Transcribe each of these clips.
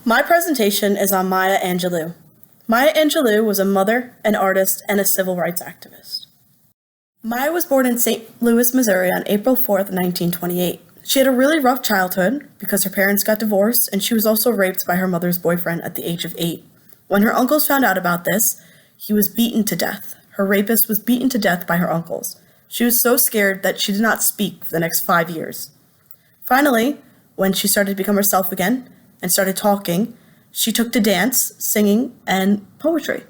My presentation is on Maya Angelou. Maya Angelou was a mother, an artist, and a civil rights activist. Maya was born in St. Louis, Missouri on April 4th, 1928. She had a really rough childhood because her parents got divorced and she was also raped by her mother's boyfriend at the age of 8. When her uncles found out about this, he was beaten to death. Her rapist was beaten to death by her uncles. She was so scared that she did not speak for the next 5 years. Finally, when she started to become herself again and started talking, she took to dance, singing, and poetry.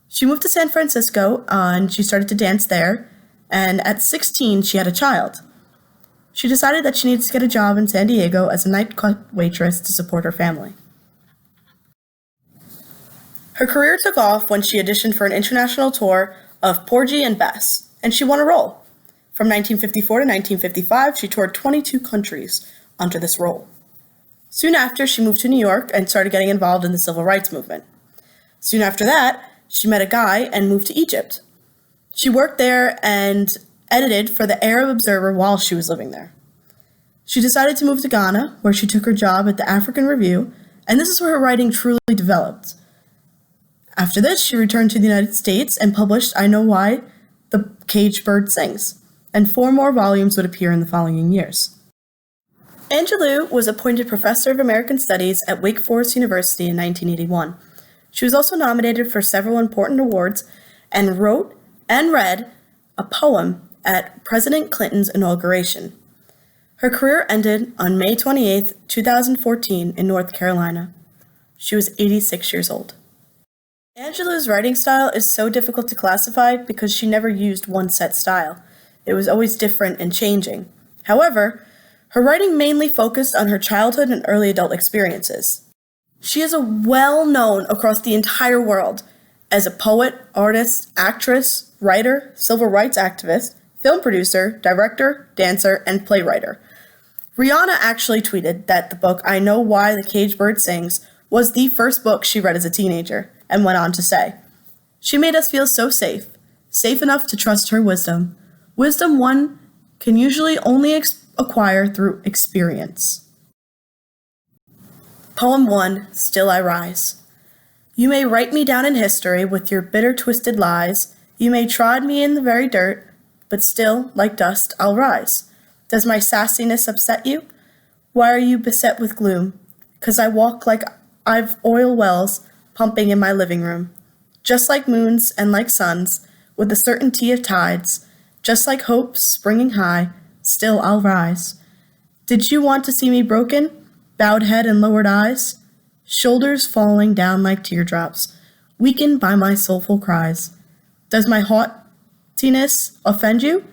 She moved to San Francisco and she started to dance there, and at 16 she had a child. She decided that she needed to get a job in San Diego as a nightclub waitress to support her family. Her career took off when she auditioned for an international tour of Porgy and Bess, and she won a role. From 1954 to 1955, she toured 22 countries under this role. Soon after, she moved to New York and started getting involved in the civil rights movement. Soon after that, she met a guy and moved to Egypt. She worked there and edited for the Arab Observer while she was living there. She decided to move to Ghana, where she took her job at the African Review, and this is where her writing truly developed. After this, she returned to the United States and published I Know Why the Caged Bird Sings, and 4 more volumes would appear in the following years. Angelou was appointed Professor of American Studies at Wake Forest University in 1981. She was also nominated for several important awards and wrote and read a poem at President Clinton's inauguration. Her career ended on May 28, 2014 in North Carolina. She was 86 years old. Angelou's writing style is so difficult to classify because she never used one set style. It was always different and changing. However, her writing mainly focused on her childhood and early adult experiences. She is well known across the entire world as a poet, artist, actress, writer, civil rights activist, film producer, director, dancer, and playwright. Rihanna actually tweeted that the book I Know Why the Caged Bird Sings was the first book she read as a teenager, and went on to say, "She made us feel so safe, safe enough to trust her wisdom. Wisdom one can usually only acquire through experience." Poem 1, Still I Rise. You may write me down in history with your bitter, twisted lies. You may trod me in the very dirt, but still, like dust, I'll rise. Does my sassiness upset you? Why are you beset with gloom? 'Cause I walk like I've oil wells pumping in my living room. Just like moons and like suns, with the certainty of tides, just like hopes springing high, still I'll rise. Did you want to see me broken? Bowed head and lowered eyes? Shoulders falling down like teardrops, weakened by my soulful cries. Does my haughtiness offend you?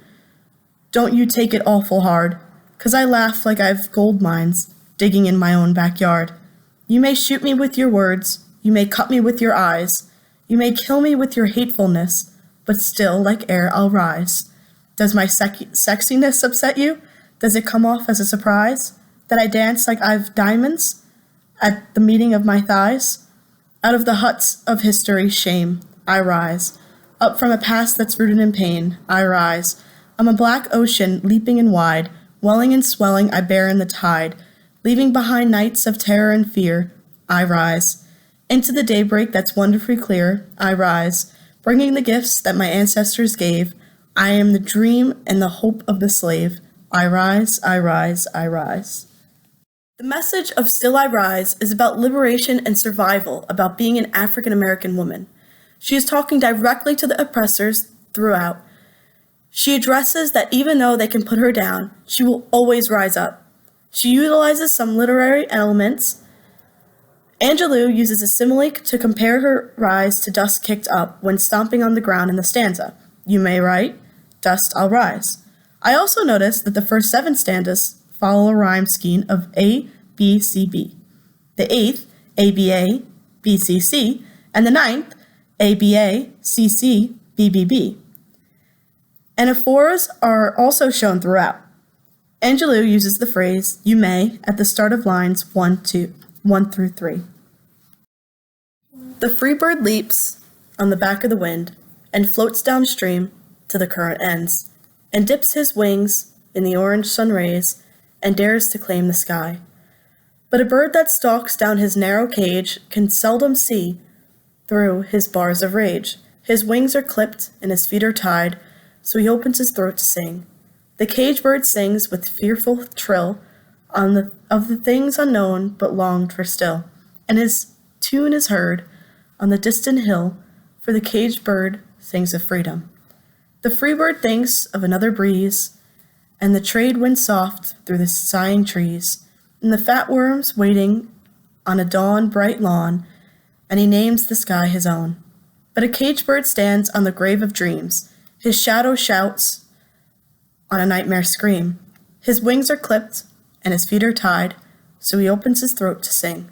Don't you take it awful hard, 'cause I laugh like I've gold mines digging in my own backyard. You may shoot me with your words, you may cut me with your eyes, you may kill me with your hatefulness, but still, like air, I'll rise. Does my sexiness upset you? Does it come off as a surprise that I dance like I've diamonds at the meeting of my thighs? Out of the huts of history, shame, I rise. Up from a past that's rooted in pain, I rise. I'm a black ocean, leaping and wide, welling and swelling, I bear in the tide. Leaving behind nights of terror and fear, I rise. Into the daybreak that's wonderfully clear, I rise. Bringing the gifts that my ancestors gave, I am the dream and the hope of the slave. I rise, I rise, I rise. The message of Still I Rise is about liberation and survival, about being an African American woman. She is talking directly to the oppressors throughout. She addresses that even though they can put her down, she will always rise up. She utilizes some literary elements. Angelou uses a simile to compare her rise to dust kicked up when stomping on the ground in the stanza. You may write, dust I'll rise. I also noticed that the first 7 stanzas follow a rhyme scheme of A, B, C, B. The 8th, A, B, A, B, C, C, and the 9th, A, B, A, C, C, B, B, B. Anaphors are also shown throughout. Angelou uses the phrase, you may, at the start of lines 1 through 3. The free bird leaps on the back of the wind and floats downstream to the current ends, and dips his wings in the orange sun rays and dares to claim the sky. But a bird that stalks down his narrow cage can seldom see through his bars of rage. His wings are clipped and his feet are tied, so he opens his throat to sing. The cage bird sings with fearful trill of the things unknown but longed for still, and his tune is heard on the distant hill, for the caged bird sings of freedom. The free bird thinks of another breeze, and the trade wind soft through the sighing trees, and the fat worms waiting on a dawn bright lawn, and he names the sky his own. But a caged bird stands on the grave of dreams, his shadow shouts on a nightmare scream. His wings are clipped, and his feet are tied, so he opens his throat to sing.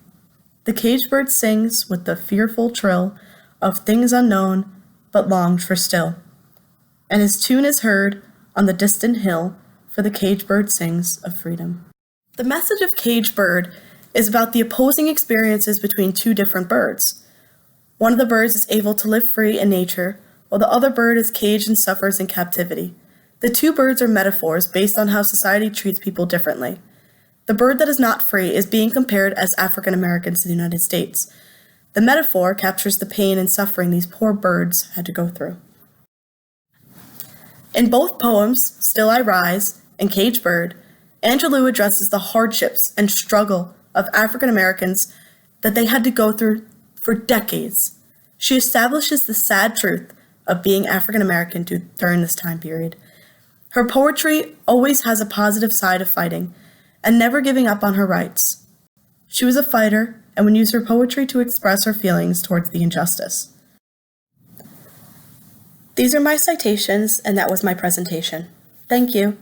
The caged bird sings with the fearful trill of things unknown, but longed for still. And his tune is heard on the distant hill, for the caged bird sings of freedom. The message of Caged Bird is about the opposing experiences between two different birds. One of the birds is able to live free in nature, while the other bird is caged and suffers in captivity. The two birds are metaphors based on how society treats people differently. The bird that is not free is being compared as African Americans to the United States. The metaphor captures the pain and suffering these poor birds had to go through. In both poems, Still I Rise and Caged Bird, Angelou addresses the hardships and struggle of African Americans that they had to go through for decades. She establishes the sad truth of being African American during this time period. Her poetry always has a positive side of fighting and never giving up on her rights. She was a fighter and would use her poetry to express her feelings towards the injustice. These are my citations, and that was my presentation. Thank you.